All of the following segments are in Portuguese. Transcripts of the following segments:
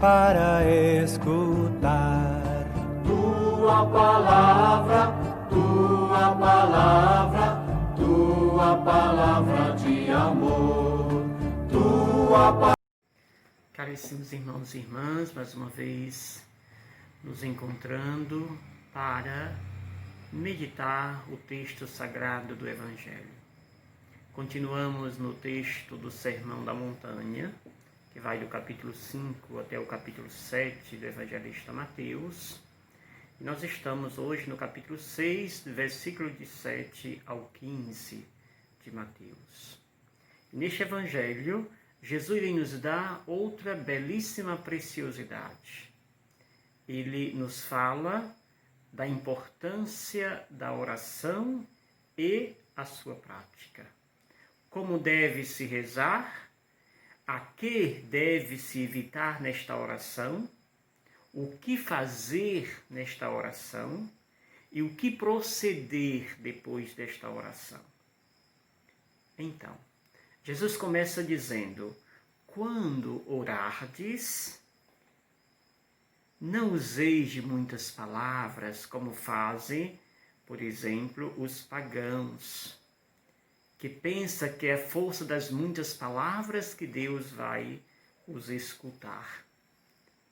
para escutar. Tua palavra, tua palavra, tua palavra de amor, tua palavra. Caríssimos irmãos e irmãs, mais uma vez nos encontrando para meditar o texto sagrado do Evangelho. Continuamos no texto do Sermão da Montanha, que vai do capítulo 5 até o capítulo 7 do evangelista Mateus. E nós estamos hoje no capítulo 6, do versículo de 7 ao 15 de Mateus. E neste evangelho, Jesus vem nos dar outra belíssima preciosidade. Ele nos fala da importância da oração e a sua prática. Como deve-se rezar, a que deve-se evitar nesta oração, o que fazer nesta oração e o que proceder depois desta oração. Então, Jesus começa dizendo: quando orardes, não useis de muitas palavras, como fazem, por exemplo, os pagãos, que pensa que é a força das muitas palavras que Deus vai os escutar.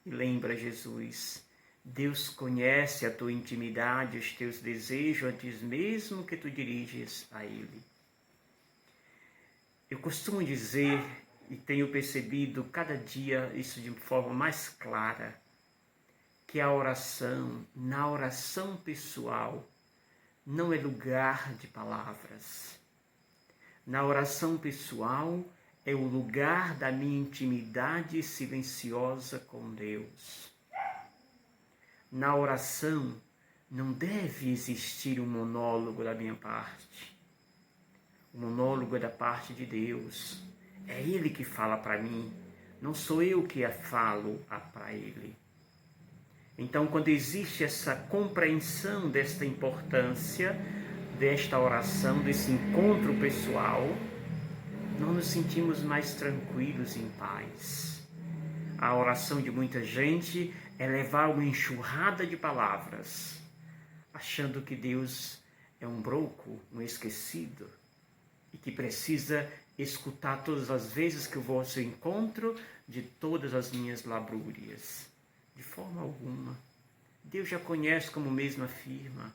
E lembra Jesus, Deus conhece a tua intimidade, os teus desejos, antes mesmo que tu diriges a Ele. Eu costumo dizer, e tenho percebido cada dia isso de forma mais clara, que a oração, na oração pessoal, não é lugar de palavras. Na oração pessoal é o lugar da minha intimidade silenciosa com Deus. Na oração não deve existir um monólogo da minha parte. O monólogo é da parte de Deus. É Ele que fala para mim, não sou eu que falo para Ele. Então, quando existe essa compreensão desta importância, desta oração, desse encontro pessoal, nós nos sentimos mais tranquilos e em paz. A oração de muita gente é levar uma enxurrada de palavras, achando que Deus é um broco, um esquecido, e que precisa escutar todas as vezes que eu vou ao seu encontro de todas as minhas labrúrias. De forma alguma. Deus já conhece, como mesmo afirma,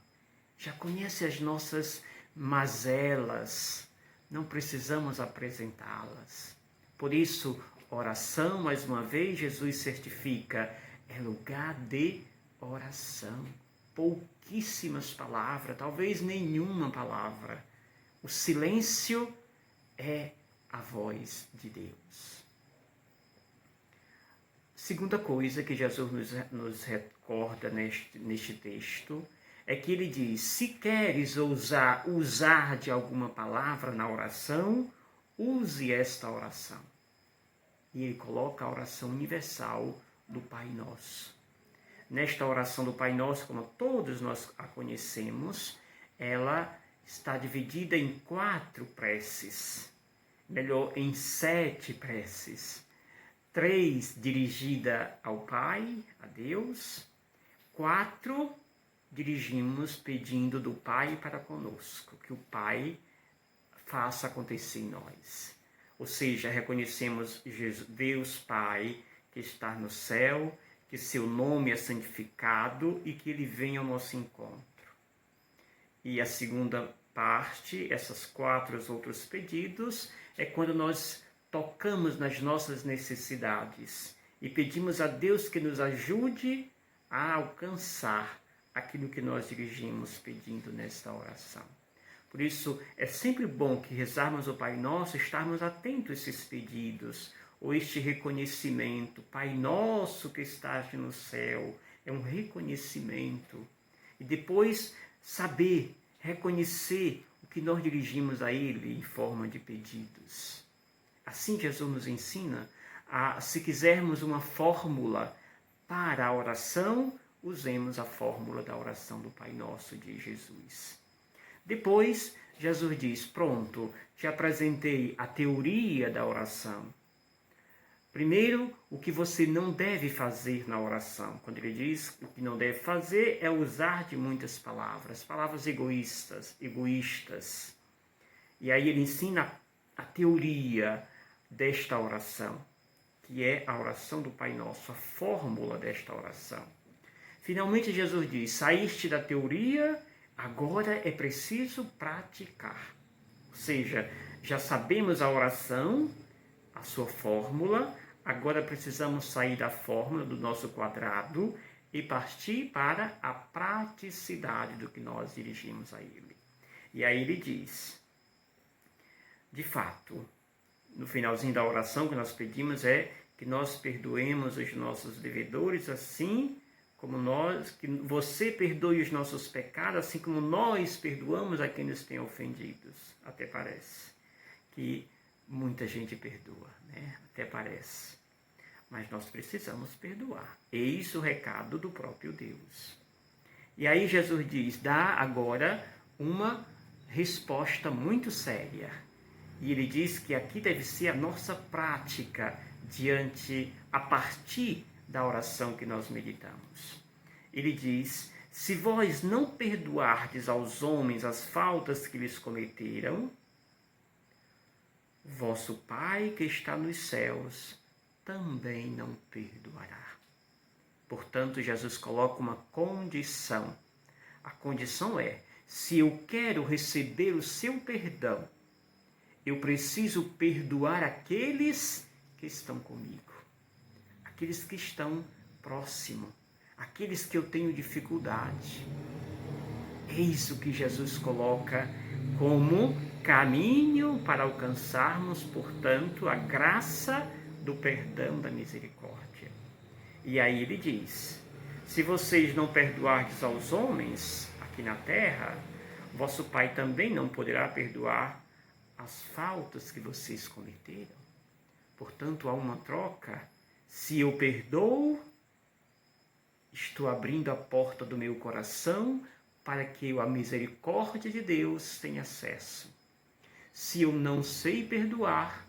já conhece as nossas mazelas, não precisamos apresentá-las. Por isso, oração, mais uma vez, Jesus certifica, é lugar de oração. Pouquíssimas palavras, talvez nenhuma palavra. O silêncio é a voz de Deus. Segunda coisa que Jesus nos recorda neste texto é que ele diz: se queres usar de alguma palavra na oração, use esta oração. E ele coloca a oração universal do Pai Nosso. Nesta oração do Pai Nosso, como todos nós a conhecemos, ela está dividida em 4 preces, melhor, em 7 preces. 3 dirigida ao Pai, a Deus. 4 dirigimos pedindo do Pai para conosco, que o Pai faça acontecer em nós. Ou seja, reconhecemos Deus Pai que está no céu, que seu nome é santificado e que Ele venha ao nosso encontro. E a segunda parte, esses 4 outros pedidos, é quando nós tocamos nas nossas necessidades e pedimos a Deus que nos ajude a alcançar aquilo que nós dirigimos pedindo nesta oração. Por isso, é sempre bom que rezarmos o Pai Nosso, estarmos atentos a esses pedidos, ou este reconhecimento. Pai Nosso que estás no céu, é um reconhecimento. E depois, saber, reconhecer o que nós dirigimos a Ele em forma de pedidos. Assim Jesus nos ensina se quisermos uma fórmula para a oração, usemos a fórmula da oração do Pai Nosso de Jesus. Depois, Jesus diz, pronto, te apresentei a teoria da oração. Primeiro, o que você não deve fazer na oração. Quando ele diz que o que não deve fazer é usar de muitas palavras, palavras egoístas. E aí ele ensina a teoria desta oração, que é a oração do Pai Nosso, a fórmula desta oração. Finalmente Jesus diz, saíste da teoria, agora é preciso praticar. Ou seja, já sabemos a oração, a sua fórmula, agora precisamos sair da fórmula do nosso quadrado e partir para a praticidade do que nós dirigimos a Ele. E aí ele diz, de fato, no finalzinho da oração que nós pedimos é que nós perdoemos os nossos devedores assim como que você perdoe os nossos pecados, assim como nós perdoamos a quem nos tem ofendidos. Até parece que muita gente perdoa, né? Até parece. Mas nós precisamos perdoar. Eis o recado do próprio Deus. E aí Jesus diz, dá agora uma resposta muito séria. E ele diz que aqui deve ser a nossa prática a partir da oração que nós meditamos. Ele diz, se vós não perdoardes aos homens as faltas que lhes cometeram, vosso Pai que está nos céus também não perdoará. Portanto, Jesus coloca uma condição. A condição é, se eu quero receber o seu perdão, eu preciso perdoar aqueles que estão comigo, aqueles que estão próximo, aqueles que eu tenho dificuldade. Eis o que Jesus coloca como caminho para alcançarmos, portanto, a graça do perdão da misericórdia. E aí ele diz, se vocês não perdoardes aos homens aqui na terra, vosso Pai também não poderá perdoar as faltas que vocês cometeram. Portanto, há uma troca. Se eu perdoo, estou abrindo a porta do meu coração para que a misericórdia de Deus tenha acesso. Se eu não sei perdoar,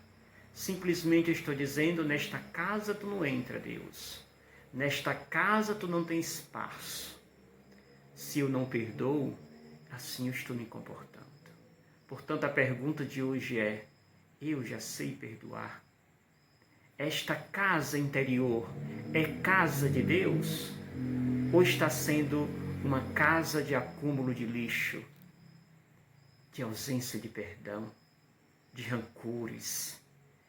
simplesmente estou dizendo, nesta casa tu não entra, Deus. Nesta casa tu não tem espaço. Se eu não perdoo, assim eu estou me comportando. Portanto, a pergunta de hoje é, eu já sei perdoar? Esta casa interior é casa de Deus? Ou está sendo uma casa de acúmulo de lixo, de ausência de perdão, de rancores?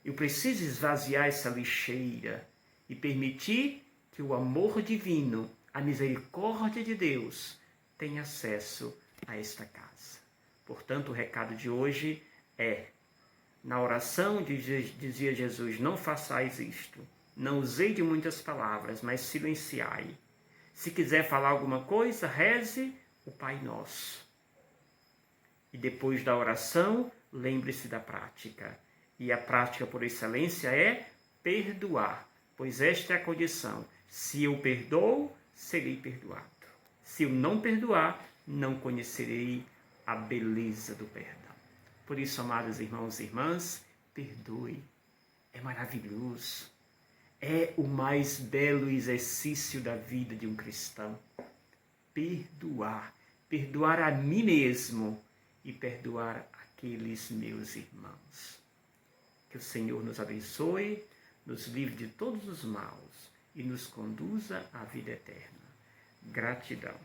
Eu preciso esvaziar essa lixeira e permitir que o amor divino, a misericórdia de Deus, tenha acesso a esta casa. Portanto, o recado de hoje é, na oração dizia Jesus, não façais isto, não usei de muitas palavras, mas silenciai. Se quiser falar alguma coisa, reze o Pai Nosso. E depois da oração, lembre-se da prática. E a prática por excelência é perdoar, pois esta é a condição. Se eu perdoo, serei perdoado. Se eu não perdoar, não conhecerei a beleza do perdão. Por isso, amados irmãos e irmãs, perdoe. É maravilhoso. É o mais belo exercício da vida de um cristão. Perdoar. Perdoar a mim mesmo e perdoar aqueles meus irmãos. Que o Senhor nos abençoe, nos livre de todos os maus e nos conduza à vida eterna. Gratidão.